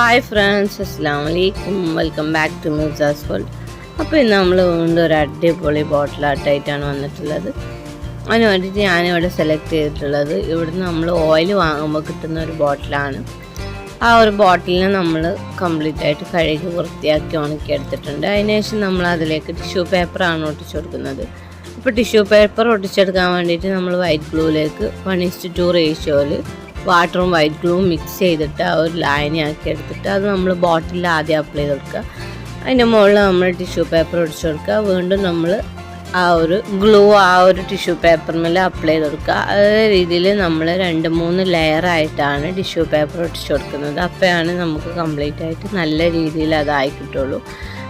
Hi friends, Assalamu alaikum. Welcome back to Mirzas World. അപ്പോൾ ഇന്ന് നമ്മൾ വീണ്ടും ഒരു അടിപൊളി ബോട്ടിലായിട്ടാണ് വന്നിട്ടുള്ളത്. അതിന് വേണ്ടിയിട്ട് ഞാനിവിടെ സെലക്ട് ചെയ്തിട്ടുള്ളത് ഇവിടുന്ന് നമ്മൾ ഓയിൽ വാങ്ങുമ്പോൾ കിട്ടുന്ന ഒരു ബോട്ടിലാണ്. ആ ഒരു ബോട്ടിലിനെ നമ്മൾ കംപ്ലീറ്റ് ആയിട്ട് കഴുകി വൃത്തിയാക്കി ഉണക്കി എടുത്തിട്ടുണ്ട്. അതിനുശേഷം നമ്മൾ അതിലേക്ക് ടിഷ്യൂ പേപ്പറാണ് ഒട്ടിച്ചു കൊടുക്കുന്നത്. അപ്പോൾ ടിഷ്യൂ പേപ്പർ ഒട്ടിച്ചെടുക്കാൻ വേണ്ടിയിട്ട് നമ്മൾ വൈറ്റ് ഗ്ലൂവിലേക്ക് 1:2 റേഷ്യോയിൽ വാട്ടറും വൈറ്റ് ഗ്ലൂവും മിക്സ് ചെയ്തിട്ട് ആ ഒരു ലൈനാക്കി എടുത്തിട്ട് അത് നമ്മൾ ബോട്ടിലിൽ ആദ്യം അപ്ലൈ ചെയ്ത് കൊടുക്കുക. അതിൻ്റെ മുകളിൽ നമ്മൾ ടിഷ്യൂ പേപ്പർ ഒടിച്ചു കൊടുക്കുക. വീണ്ടും നമ്മൾ ആ ഒരു ഗ്ലൂ ആ ഒരു ടിഷ്യൂ പേപ്പറിൽ അപ്ലൈ ചെയ്ത് കൊടുക്കുക. അതേ രീതിയിൽ നമ്മൾ 2-3 ലെയറായിട്ടാണ് ടിഷ്യൂ പേപ്പർ ഒട്ടിച്ചു കൊടുക്കുന്നത്. അപ്പോഴാണ് നമുക്ക് കംപ്ലീറ്റ് ആയിട്ട് നല്ല രീതിയിൽ അതായി കിട്ടുള്ളൂ.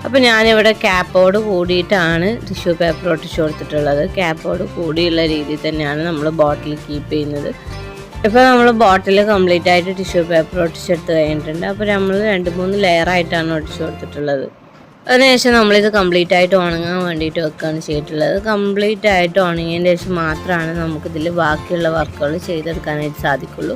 അപ്പോൾ ഞാനിവിടെ ക്യാപ്പോട് കൂടിയിട്ടാണ് ടിഷ്യൂ പേപ്പർ ഒട്ടിച്ചു കൊടുത്തിട്ടുള്ളത്. ക്യാപ്പോട് കൂടിയുള്ള രീതിയിൽ തന്നെയാണ് നമ്മൾ ബോട്ടിൽ കീപ്പ് ചെയ്യുന്നത്. ഇപ്പോൾ നമ്മൾ ബോട്ടിൽ കംപ്ലീറ്റ് ആയിട്ട് ടിഷ്യൂ പേപ്പർ ഒട്ടിച്ചെടുത്ത് കഴിഞ്ഞിട്ടുണ്ട്. അപ്പോൾ നമ്മൾ 2-3 ലെയറായിട്ടാണ് ഒട്ടിച്ചു കൊടുത്തിട്ടുള്ളത്. അതിനുശേഷം നമ്മളിത് കംപ്ലീറ്റ് ആയിട്ട് ഉണങ്ങാൻ വേണ്ടിയിട്ട് വെക്കുകയാണ് ചെയ്തിട്ടുള്ളത്. കംപ്ലീറ്റ് ആയിട്ട് ഉണങ്ങിയതിന് ശേഷം മാത്രമാണ് നമുക്കിതിൽ ബാക്കിയുള്ള വർക്കുകൾ ചെയ്തെടുക്കാനായിട്ട് സാധിക്കുള്ളൂ.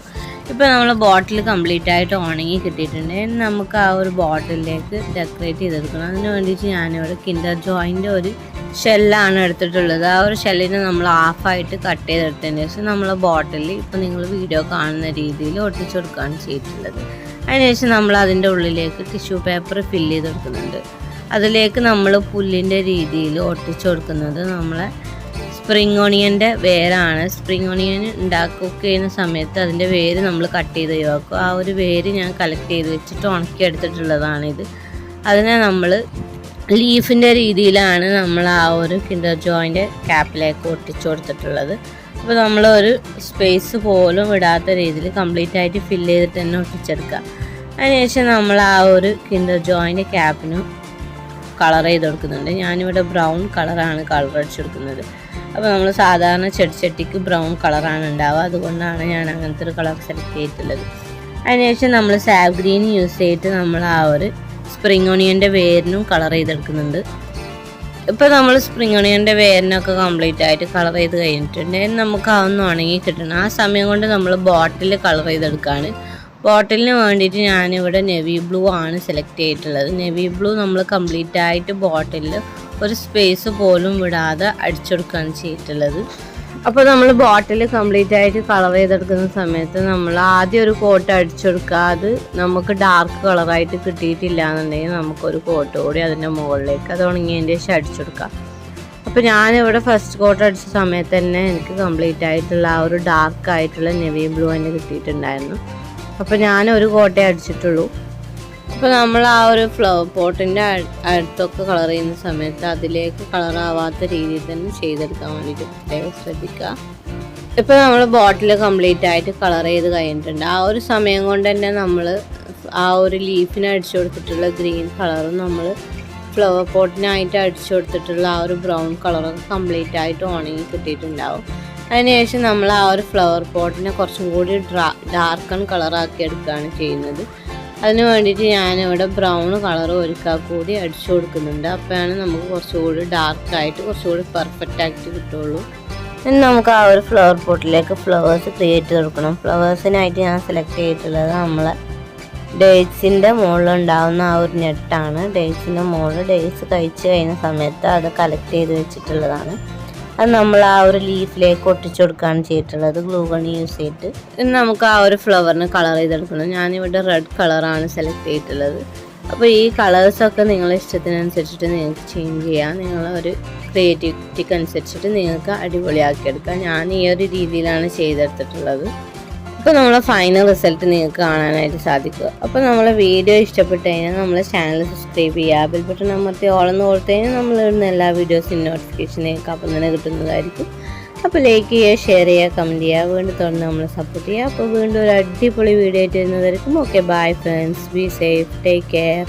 ഇപ്പോൾ നമ്മൾ ബോട്ടിൽ കംപ്ലീറ്റ് ആയിട്ട് ഉണങ്ങി കിട്ടിയിട്ടുണ്ട്. നമുക്ക് ആ ഒരു ബോട്ടിലേക്ക് ഡെക്കറേറ്റ് ചെയ്തെടുക്കണം. അതിന് വേണ്ടിയിട്ട് ഞാനിവിടെ കിൻഡർ ജോയിൻ്റെ ഒരു ഷെല്ലാണ് എടുത്തിട്ടുള്ളത്. ആ ഒരു ഷെല്ലിനെ നമ്മൾ ഹാഫായിട്ട് കട്ട് ചെയ്തെടുത്തതിന് ശേഷം നമ്മൾ ബോട്ടിൽ ഇപ്പോൾ നിങ്ങൾ വീഡിയോ കാണുന്ന രീതിയിൽ ഒട്ടിച്ചു കൊടുക്കുകയാണ് ചെയ്തിട്ടുള്ളത്. അതിനുശേഷം നമ്മൾ അതിൻ്റെ ഉള്ളിലേക്ക് ടിഷ്യൂ പേപ്പർ ഫില്ല് ചെയ്ത് കൊടുക്കുന്നുണ്ട്. അതിലേക്ക് നമ്മൾ പുല്ലിൻ്റെ രീതിയിൽ ഒട്ടിച്ചു കൊടുക്കുന്നത് നമ്മളെ സ്പ്രിംഗ് ഓണിയൻ്റെ വേരാണ്. സ്പ്രിംഗ് ഓണിയൻ കുക്ക് ചെയ്യുന്ന സമയത്ത് അതിൻ്റെ വേര് നമ്മൾ കട്ട് ചെയ്ത് ഒഴിവാക്കും. ആ ഒരു വേര് ഞാൻ കളക്ട് ചെയ്ത് വെച്ചിട്ട് ഉണക്കിയെടുത്തിട്ടുള്ളതാണിത്. അതിനെ നമ്മൾ ലീഫിൻ്റെ രീതിയിലാണ് നമ്മൾ ആ ഒരു കിൻഡർ ജോയിൻ്റെ ക്യാപ്പിലേക്ക് ഒട്ടിച്ചു കൊടുത്തിട്ടുള്ളത്. അപ്പോൾ നമ്മളൊരു സ്പേസ് പോലും വിടാത്ത രീതിയിൽ കംപ്ലീറ്റ് ആയിട്ട് ഫില്ല് ചെയ്തിട്ട് തന്നെ ഒട്ടിച്ചെടുക്കുക. അതിനുശേഷം നമ്മൾ ആ ഒരു കിൻഡർ ജോയിൻ്റെ ക്യാപ്പിന് കളർ ചെയ്ത് കൊടുക്കുന്നുണ്ട്. ഞാനിവിടെ ബ്രൗൺ കളറാണ് കളർ അടിച്ചെടുക്കുന്നത്. അപ്പോൾ നമ്മൾ സാധാരണ ചെടിച്ചട്ടിക്ക് ബ്രൗൺ കളറാണ് ഉണ്ടാവുക. അതുകൊണ്ടാണ് ഞാൻ അങ്ങനത്തെ ഒരു കളർ സെലക്ട് ചെയ്തിട്ടുള്ളത്. അതിനുശേഷം നമ്മൾ സാവ് ഗ്രീൻ യൂസ് ചെയ്തിട്ട് നമ്മൾ ആ ഒരു സ്പ്രിംഗ് ഓണിയൻ്റെ വേരിനും കളർ ചെയ്തെടുക്കുന്നുണ്ട്. ഇപ്പോൾ നമ്മൾ സ്പ്രിംഗ് ഓണിയൻ്റെ വേരിനൊക്കെ കംപ്ലീറ്റ് ആയിട്ട് കളർ ചെയ്ത് കഴിഞ്ഞിട്ടുണ്ട്. നമുക്ക് അതൊന്നും ഉണങ്ങി കിട്ടണം. ആ സമയം കൊണ്ട് നമ്മൾ ബോട്ടിൽ കളർ ചെയ്തെടുക്കുകയാണ്. ബോട്ടിലിന് വേണ്ടിയിട്ട് ഞാനിവിടെ നെവി ബ്ലൂ ആണ് സെലക്ട് ചെയ്തിട്ടുള്ളത്. നെവി ബ്ലൂ നമ്മൾ കംപ്ലീറ്റ് ആയിട്ട് ബോട്ടിലിൽ ഒരു സ്പേസ് പോലും വിടാതെ അടിച്ചെടുക്കുകയാണ് ചെയ്തിട്ടുള്ളത്. അപ്പോൾ നമ്മൾ ബോട്ടിൽ കംപ്ലീറ്റ് ആയിട്ട് കളർ ചെയ്തെടുക്കുന്ന സമയത്ത് നമ്മൾ ആദ്യം ഒരു കോട്ട് അടിച്ചെടുക്കുക. അത് നമുക്ക് ഡാർക്ക് കളറായിട്ട് കിട്ടിയിട്ടില്ല എന്നുണ്ടെങ്കിൽ നമുക്കൊരു കോട്ട് കൂടി അതിൻ്റെ മുകളിലേക്ക് അത് ഉണങ്ങിയതിൻ്റെ ശേഷം അടിച്ചെടുക്കാം. അപ്പോൾ ഞാനിവിടെ ഫസ്റ്റ് കോട്ട് അടിച്ച സമയത്ത് തന്നെ എനിക്ക് കംപ്ലീറ്റ് ആയിട്ടുള്ള ആ ഒരു ഡാർക്ക് ആയിട്ടുള്ള നെവി ബ്ലൂ തന്നെ കിട്ടിയിട്ടുണ്ടായിരുന്നു. അപ്പോൾ ഞാനൊരു കോട്ടേ അടിച്ചിട്ടുള്ളൂ. അപ്പോൾ നമ്മൾ ആ ഒരു ഫ്ലവർ പോട്ടിൻ്റെ അടുത്തൊക്കെ കളർ ചെയ്യുന്ന സമയത്ത് അതിലേക്ക് കളറാവാത്ത രീതിയിൽ തന്നെ ചെയ്തെടുക്കാൻ വേണ്ടിയിട്ട് പ്രത്യേകം ശ്രദ്ധിക്കുക. ഇപ്പോൾ നമ്മൾ ബോട്ടിൽ കംപ്ലീറ്റ് ആയിട്ട് കളർ ചെയ്ത് കഴിഞ്ഞിട്ടുണ്ട്. ആ ഒരു സമയം കൊണ്ട് തന്നെ നമ്മൾ ആ ഒരു ലീഫിന് അടിച്ചു കൊടുത്തിട്ടുള്ള ഗ്രീൻ കളറും നമ്മൾ ഫ്ലവർ പോട്ടിനായിട്ട് അടിച്ചു കൊടുത്തിട്ടുള്ള ആ ഒരു ബ്രൗൺ കളറൊക്കെ കംപ്ലീറ്റ് ആയിട്ട് ഉണങ്ങി കിട്ടിയിട്ടുണ്ടാവും. അതിനുശേഷം നമ്മൾ ആ ഒരു ഫ്ലവർ പോട്ടിനെ കുറച്ചും കൂടി ഡാർക്കൺ കളറാക്കി എടുക്കുകയാണ് ചെയ്യുന്നത്. അതിന് വേണ്ടിയിട്ട് ഞാനിവിടെ ബ്രൗൺ കളർ ഒരിക്കൽ കൂടി അടിച്ചു കൊടുക്കുന്നുണ്ട്. അപ്പോഴാണ് നമുക്ക് കുറച്ചുകൂടി ഡാർക്കായിട്ട് കുറച്ചുകൂടി പെർഫെക്റ്റ് ആയിട്ട് കിട്ടുള്ളൂ. ഇനി നമുക്ക് ആ ഒരു ഫ്ലവർ പോട്ടിലേക്ക് ഫ്ലവേഴ്സ് ക്രിയേറ്റ് ചെയ്ത് കൊടുക്കണം. ഫ്ലവേഴ്സിനായിട്ട് ഞാൻ സെലക്ട് ചെയ്തിട്ടുള്ളത് നമ്മളെ ഡേറ്റ്സിൻ്റെ മുകളിലുണ്ടാകുന്ന ആ ഒരു നെറ്റാണ്. ഡേറ്റ്സിൻ്റെ മുകളിൽ ഡേറ്റ്സ് കഴിച്ച് കഴിയുന്ന സമയത്ത് അത് കളക്ട് ചെയ്ത് വെച്ചിട്ടുള്ളതാണ്. അത് നമ്മൾ ആ ഒരു ലീഫിലേക്ക് ഒട്ടിച്ചു കൊടുക്കുകയാണ് ചെയ്തിട്ടുള്ളത് ഗ്ലൂ ഗൺ യൂസ് ചെയ്തിട്ട്. ഇനി നമുക്ക് ആ ഒരു ഫ്ലവറിന് കളർ ചെയ്തെടുക്കണം. ഞാനിവിടെ റെഡ് കളറാണ് സെലക്ട് ചെയ്തിട്ടുള്ളത്. അപ്പോൾ ഈ കളേഴ്സൊക്കെ നിങ്ങളുടെ ഇഷ്ടത്തിനനുസരിച്ചിട്ട് നിങ്ങൾക്ക് ചേഞ്ച് ചെയ്യാം. നിങ്ങളൊരു ക്രിയേറ്റിവിറ്റിക്ക് അനുസരിച്ചിട്ട് നിങ്ങൾക്ക് അടിപൊളിയാക്കിയെടുക്കാം. ഞാൻ ഈ ഒരു രീതിയിലാണ് ചെയ്തെടുത്തിട്ടുള്ളത്. അപ്പോൾ നമ്മളെ ഫൈനൽ റിസൾട്ട് നിങ്ങൾക്ക് കാണാനായിട്ട് സാധിക്കുക. അപ്പോൾ നമ്മളെ വീഡിയോ ഇഷ്ടപ്പെട്ട് കഴിഞ്ഞാൽ നമ്മളെ ചാനൽ സബ്സ്ക്രൈബ് ചെയ്യുക. ബെൽ ബട്ടൺ അമർത്തി ഓളെന്ന് കൊടുത്തു കഴിഞ്ഞാൽ നമ്മൾ ഇടുന്ന എല്ലാ വീഡിയോസിൻ്റെ നോട്ടിഫിക്കേഷൻ നിങ്ങൾക്ക് അപ്പം തന്നെ കിട്ടുന്നതായിരിക്കും. അപ്പോൾ ലൈക്ക് ചെയ്യുക, ഷെയർ ചെയ്യുക, കമൻറ്റ് ചെയ്യുക. വീണ്ടും തുടർന്ന് നമ്മളെ സപ്പോർട്ട് ചെയ്യുക. അപ്പോൾ വീണ്ടും ഒരു അടിപൊളി വീഡിയോ ആയിട്ട് വരുന്നതായിരിക്കും. Okay, bye friends, be safe, take care.